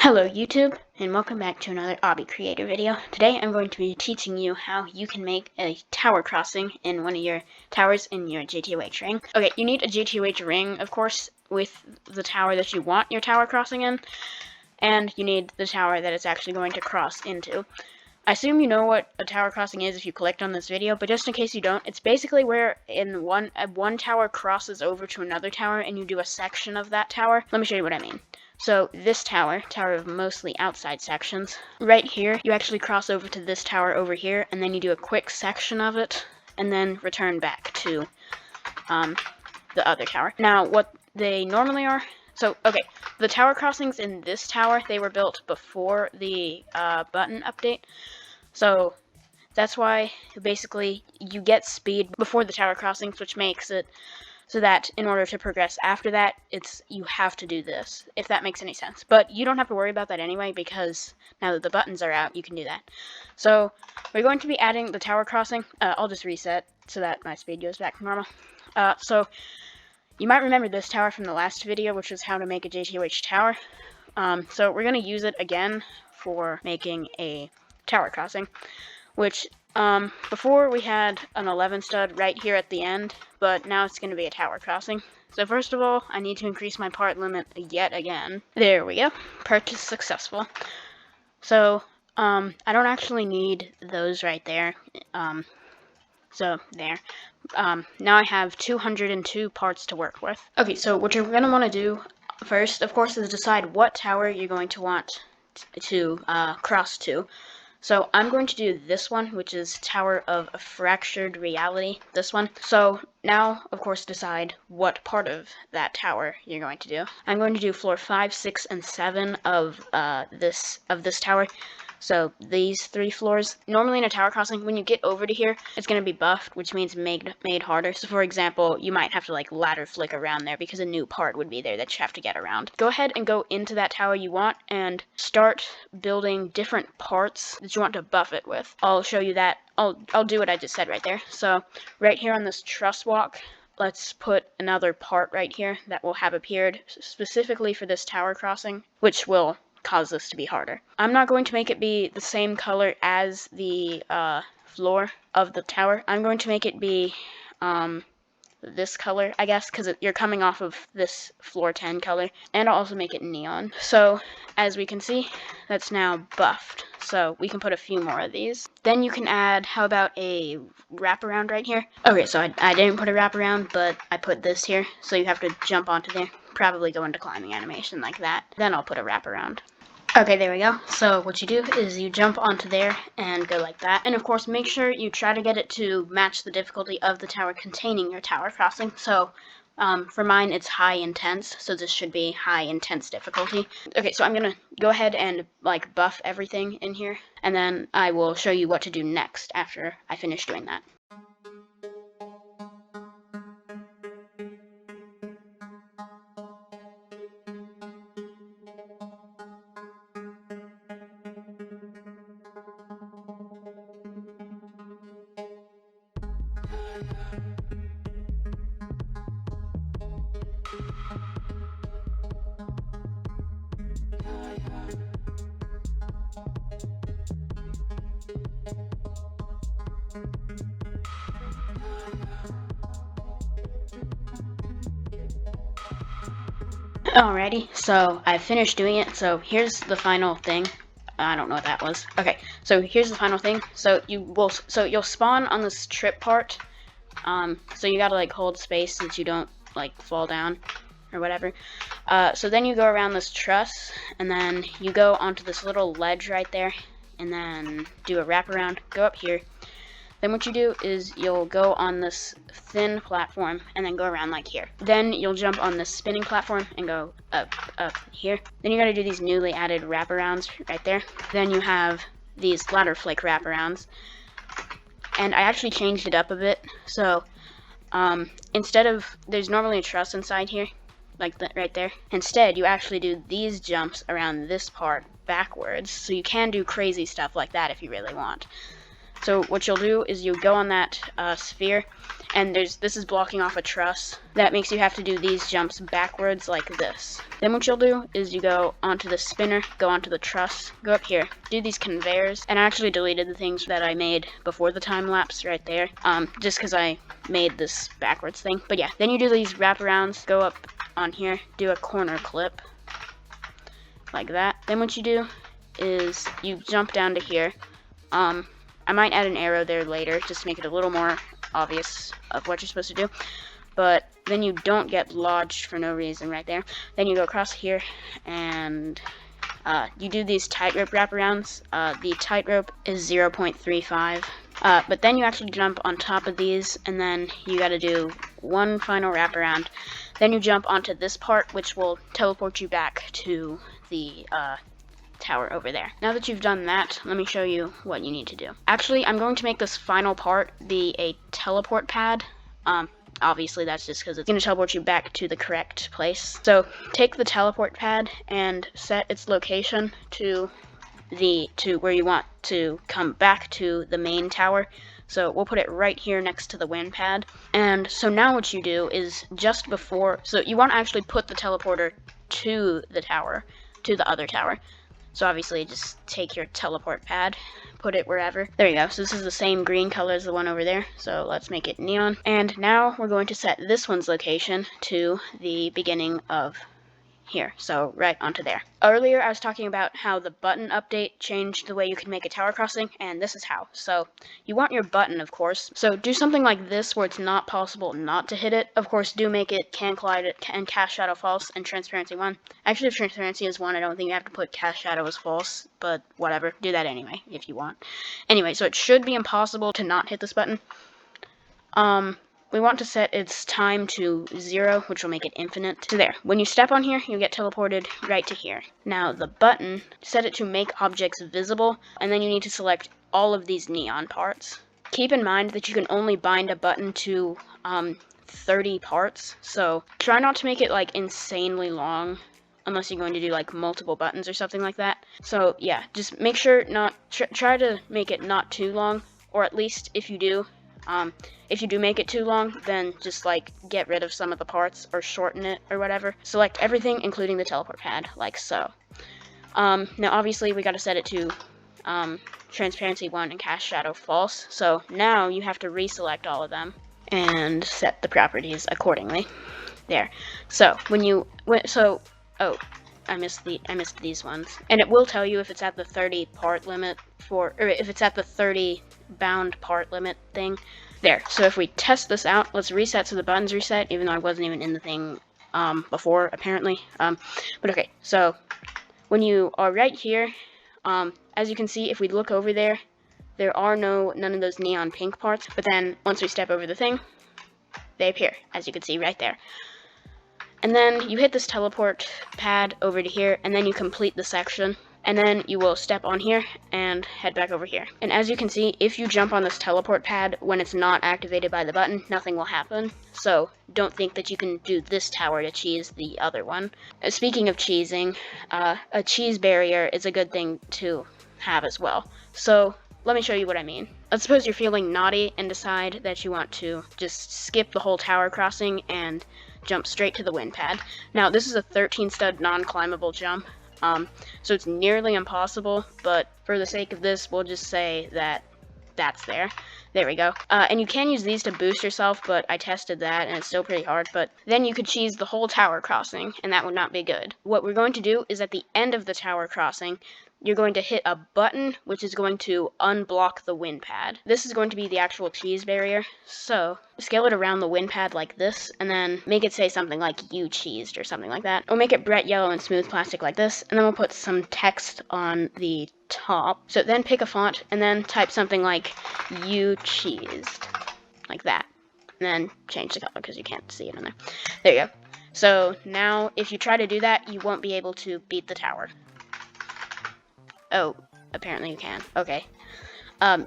Hello YouTube, and welcome back to another Obby Creator video. Today I'm going to be teaching you how you can make a tower crossing in one of your towers in your GTOH ring. Okay, you need a GTOH ring, of course, with the tower that you want your tower crossing in, and you need the tower that it's actually going to cross into. I assume you know what a tower crossing is if you clicked on this video, but just in case you don't, it's basically where one tower crosses over to another tower and you do a section of that tower. Let me show you what I mean. So this tower of mostly outside sections, right here, you actually cross over to this tower over here, and then you do a quick section of it, and then return back to the other tower. Now, what they normally are, okay, the tower crossings in this tower, they were built before the button update, so that's why basically you get speed before the tower crossings, which makes it so that in order to progress after that, you have to do this, if that makes any sense. But you don't have to worry about that anyway, because now that the buttons are out, you can do that. So we're going to be adding the tower crossing. I'll just reset so that my speed goes back to normal. So you might remember this tower from the last video, which was how to make a JTOH tower. So we're going to use it again for making a tower crossing, which before we had an 11 stud right here at the end, but now it's going to be a tower crossing. So first of all, I need to increase my part limit yet again. There we go. Purchase successful. So I don't actually need those right there. So there. Now I have 202 parts to work with. Okay, so what you're going to want to do first, of course, is decide what tower you're going to want to cross to. So I'm going to do this one, which is Tower of a Fractured Reality, this one. So now, of course, decide what part of that tower you're going to do. I'm going to do floor 5, 6, and 7 of this tower. So these 3 floors, normally in a tower crossing, when you get over to here, it's going to be buffed, which means made harder. So for example, you might have to like ladder flick around there because a new part would be there that you have to get around. Go ahead and go into that tower you want and start building different parts that you want to buff it with. I'll show you that. I'll do what I just said right there. So right here on this truss walk, let's put another part right here that will have appeared specifically for this tower crossing, which will cause this to be harder. I'm not going to make it be the same color as the floor of the tower. I'm going to make it be this color, I guess, because you're coming off of this floor 10 color, and I'll also make it neon. So as we can see, that's now buffed, so we can put a few more of these. Then you can add, how about a wraparound right here? Okay, so I didn't put a wraparound, but I put this here, so you have to jump onto there, probably go into climbing animation like that. Then I'll put a wraparound. Okay, there we go. So what you do is you jump onto there and go like that. And of course, make sure you try to get it to match the difficulty of the tower containing your tower crossing. So for mine, it's high intense, so this should be high intense difficulty. Okay, so I'm gonna go ahead and like buff everything in here, and then I will show you what to do next after I finish doing that. Alrighty, so I finished doing it, so here's the final thing. I don't know what that was. Okay, so here's the final thing. So you'll spawn on this trip part. So you gotta like hold space since you don't like fall down or whatever. So then you go around this truss, and then you go onto this little ledge right there, and then do a wraparound, go up here. Then what you do is you'll go on this thin platform and then go around like here. Then you'll jump on this spinning platform and go up here. Then you gotta do these newly added wraparounds right there. Then you have these ladder flick wraparounds. And I actually changed it up a bit. So instead of, there's normally a truss inside here, like that right there. Instead, you actually do these jumps around this part backwards. So you can do crazy stuff like that if you really want. So what you'll do is you go on that sphere, and this is blocking off a truss. That makes you have to do these jumps backwards like this. Then what you'll do is you go onto the spinner, go onto the truss, go up here, do these conveyors, and I actually deleted the things that I made before the time lapse right there, just because I made this backwards thing. But yeah, then you do these wraparounds, go up on here, do a corner clip, like that. Then what you do is you jump down to here. I might add an arrow there later just to make it a little more obvious of what you're supposed to do, but then you don't get lodged for no reason right there. Then you go across here and you do these tightrope wraparounds. The tightrope is 0.35, but then you actually jump on top of these, and then you got to do one final wraparound. Then you jump onto this part, which will teleport you back to the tower over there. Now that you've done that, let me show you what you need to do. Actually, I'm going to make this final part be a teleport pad. Obviously that's just because it's going to teleport you back to the correct place. So take the teleport pad and set its location to where you want to come back to the main tower. So we'll put it right here next to the wind pad. And so now what you do is just before, so you want to actually put the teleporter to the tower, to the other tower. So obviously just take your teleport pad, put it wherever. There you go. So this is the same green color as the one over there. So let's make it neon. And now we're going to set this one's location to the beginning of here. So right onto there. Earlier I was talking about how the button update changed the way you can make a tower crossing, and this is how. So you want your button, of course. So do something like this where it's not possible not to hit it. Of course, do make it can collide it and cast shadow false and transparency 1. Actually, if transparency is 1, I don't think you have to put cast shadow as false, but whatever. Do that anyway if you want. Anyway, so it should be impossible to not hit this button. We want to set its time to 0, which will make it infinite. So there. When you step on here, you get teleported right to here. Now the button, set it to make objects visible, and then you need to select all of these neon parts. Keep in mind that you can only bind a button to 30 parts, so try not to make it like insanely long, unless you're going to do like multiple buttons or something like that. So yeah, just make sure try to make it not too long, or at least if you do make it too long, then just like get rid of some of the parts or shorten it or whatever. Select everything, including the teleport pad, like so. Now obviously we got to set it to transparency 1 and cast shadow false. So now you have to reselect all of them and set the properties accordingly. There. So I missed these ones, and it will tell you if it's at the 30 part limit or if it's at the 30 bound part limit thing. There. So if we test this out, let's reset so the buttons reset, even though I wasn't even in the thing before apparently. But okay. So when you are right here, as you can see, if we look over there, there are none of those neon pink parts. But then once we step over the thing, they appear, as you can see right there. And then you hit this teleport pad over to here, and then you complete the section. And then you will step on here and head back over here. And as you can see, if you jump on this teleport pad when it's not activated by the button, nothing will happen. So don't think that you can do this tower to cheese the other one. Speaking of cheesing, a cheese barrier is a good thing to have as well. So let me show you what I mean. Let's suppose you're feeling naughty and decide that you want to just skip the whole tower crossing and jump straight to the wind pad. Now this is a 13 stud non-climbable jump, so it's nearly impossible, but for the sake of this, we'll just say that that's there. There we go. And you can use these to boost yourself, but I tested that and it's still pretty hard. But then you could cheese the whole tower crossing, and that would not be good. What we're going to do is at the end of the tower crossing, you're going to hit a button, which is going to unblock the wind pad. This is going to be the actual cheese barrier. So scale it around the wind pad like this, and then make it say something like "you cheesed" or something like that. We'll make it bright yellow and smooth plastic like this, and then we'll put some text on the top. So then pick a font, and then type something like "you cheesed," like that. And then change the color because you can't see it in there. There you go. So now if you try to do that, you won't be able to beat the tower. Oh, apparently you can. Okay.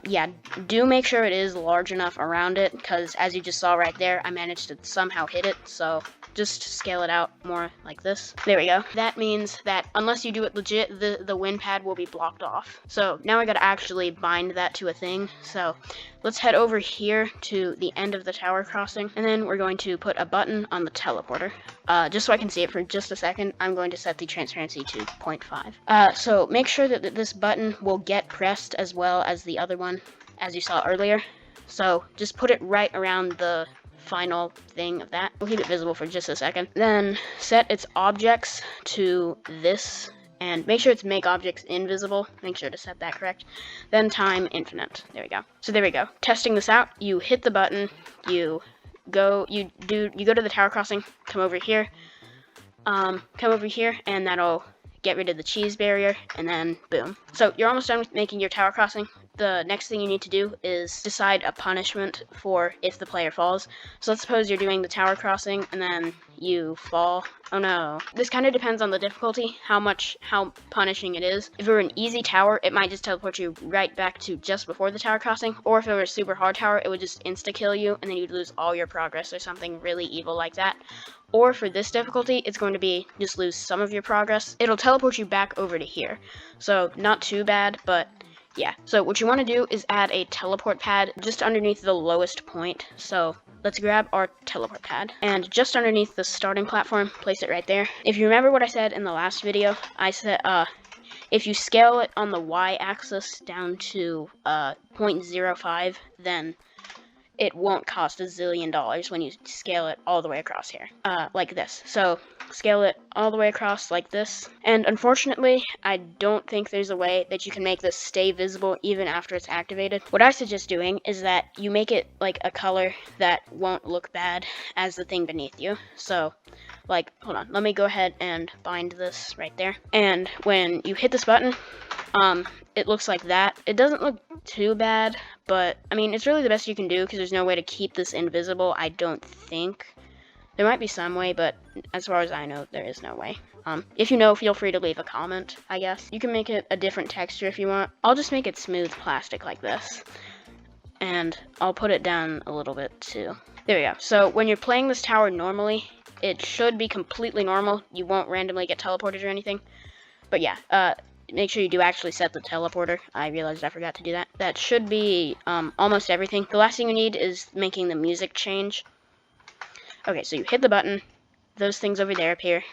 Yeah, do make sure it is large enough around it, because as you just saw right there, I managed to somehow hit it, so just scale it out more like this. There we go. That means that unless you do it legit, the wind pad will be blocked off. So now I gotta actually bind that to a thing. So let's head over here to the end of the tower crossing, and then we're going to put a button on the teleporter. Just so I can see it for just a second, I'm going to set the transparency to 0.5. So make sure that this button will get pressed as well as the other one, as you saw earlier. So just put it right around the final thing of that. We'll keep it visible for just a second. Then set its objects to this, and make sure it's make objects invisible. Make sure to set that correct. Then time infinite. There we go. So there we go. Testing this out, you hit the button, you go to the tower crossing, come over here, and that'll get rid of the cheese barrier, and then boom. So you're almost done with making your tower crossing. The next thing you need to do is decide a punishment for if the player falls. So let's suppose you're doing the tower crossing and then you fall. Oh no. This kind of depends on the difficulty, how punishing it is. If it were an easy tower, it might just teleport you right back to just before the tower crossing. Or if it were a super hard tower, it would just insta-kill you and then you'd lose all your progress or something really evil like that. Or for this difficulty, it's going to be just lose some of your progress. It'll teleport you back over to here. So not too bad, but yeah. So what you want to do is add a teleport pad just underneath the lowest point. So let's grab our teleport pad, and just underneath the starting platform, place it right there. If you remember what I said in the last video, I said if you scale it on the y-axis down to 0.05, then it won't cost $1 zillion when you scale it all the way across here, like this. So scale it all the way across like this. And unfortunately, I don't think there's a way that you can make this stay visible even after it's activated. What I suggest doing is that you make it like a color that won't look bad as the thing beneath you. So like, hold on, let me go ahead and bind this right there. And when you hit this button, it looks like that. It doesn't look too bad, but I mean, it's really the best you can do because there's no way to keep this invisible, I don't think. There might be some way, but as far as I know, there is no way. If you know, feel free to leave a comment, I guess. You can make it a different texture if you want. I'll just make it smooth plastic like this. And I'll put it down a little bit too. There we go. So when you're playing this tower normally, it should be completely normal. You won't randomly get teleported or anything. But yeah, make sure you do actually set the teleporter. I realized I forgot to do that. That should be almost everything. The last thing you need is making the music change. Okay, so you hit the button. Those things over there appear.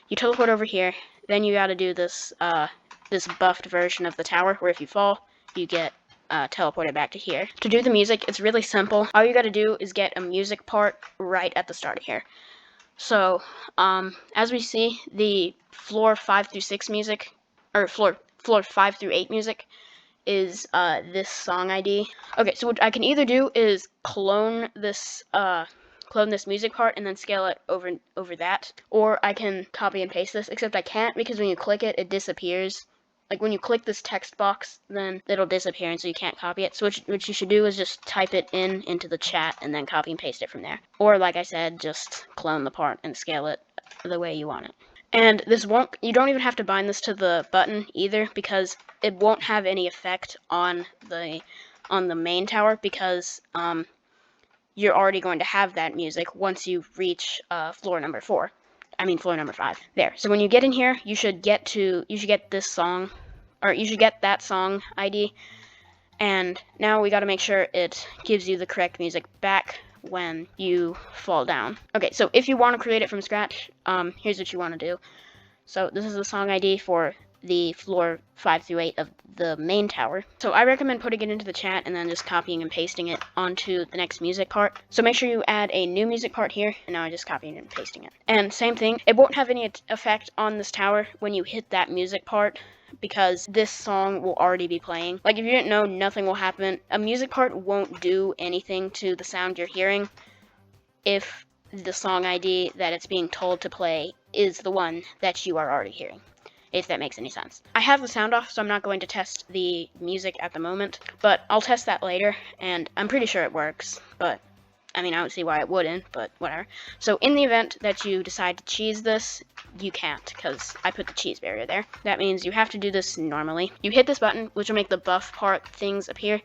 You teleport over here. Then you gotta do this this buffed version of the tower, where if you fall, you get teleported back to here. To do the music, it's really simple. All you gotta do is get a music part right at the start of here. So, as we see, the floor 5 through 6 music, or floor 5 through 8 music, is this song ID. Okay, so what I can either do is clone this music part and then scale it over that, or I can copy and paste this, except I can't because when you click it, it disappears. Like when you click this text box, then it'll disappear, and so you can't copy it. So what you should do is just type it into the chat and then copy and paste it from there. Or like I said, just clone the part and scale it the way you want it. And this won't, you don't even have to bind this to the button either, because it won't have any effect on the main tower, because you're already going to have that music once you reach floor number 5. There. So when you get in here, you should get this song, or you should get that song ID. And now we got to make sure it gives you the correct music back when you fall down. Okay, so if you want to create it from scratch, here's what you want to do. So this is the song ID for the floor 5 through 8 of the main tower. So I recommend putting it into the chat and then just copying and pasting it onto the next music part. So make sure you add a new music part here, and now I'm just copying and pasting it. And same thing, it won't have any effect on this tower when you hit that music part, because this song will already be playing. Like if you didn't know, nothing will happen. A music part won't do anything to the sound you're hearing if the song ID that it's being told to play is the one that you are already hearing, if that makes any sense. I have the sound off, so I'm not going to test the music at the moment, but I'll test that later, and I'm pretty sure it works, but I mean, I don't see why it wouldn't, but whatever. So in the event that you decide to cheese this, you can't, because I put the cheese barrier there. That means you have to do this normally. You hit this button, which will make the buff part things appear.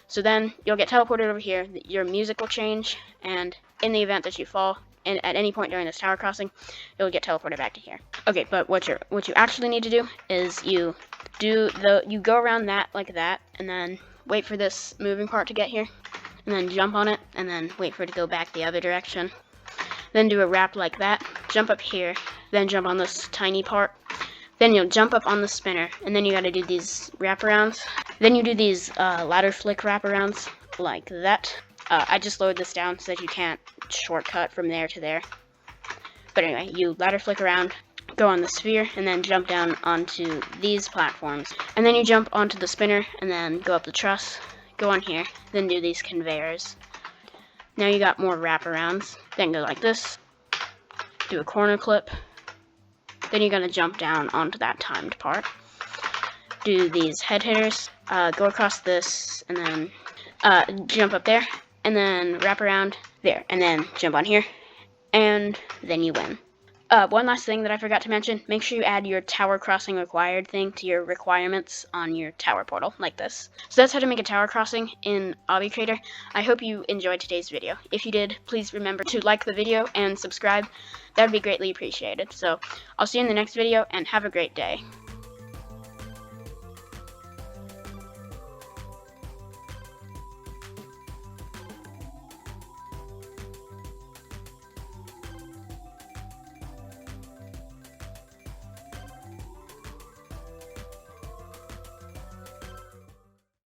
So then you'll get teleported over here, your music will change, and in the event that you fall, and at any point during this tower crossing, you'll get teleported back to here. Okay, but what you actually need to do is you go around that like that, and then wait for this moving part to get here, and then jump on it, and then wait for it to go back the other direction. Then do a wrap like that, jump up here, then jump on this tiny part. Then you'll jump up on the spinner, and then you gotta do these wraparounds. Then you do these ladder flick wraparounds like that. I just lowered this down so that you can't shortcut from there to there. But anyway, you ladder flick around, go on the sphere, and then jump down onto these platforms. And then you jump onto the spinner, and then go up the truss, go on here, then do these conveyors. Now you got more wraparounds. Then go like this, do a corner clip. Then you're going to jump down onto that timed part. Do these head hitters, go across this, and then jump up there, and then wrap around there, and then jump on here, and then you win. One last thing that I forgot to mention, make sure you add your tower crossing required thing to your requirements on your tower portal, like this. So that's how to make a tower crossing in Obby Creator. I hope you enjoyed today's video. If you did, please remember to like the video and subscribe. That would be greatly appreciated. So I'll see you in the next video, and have a great day.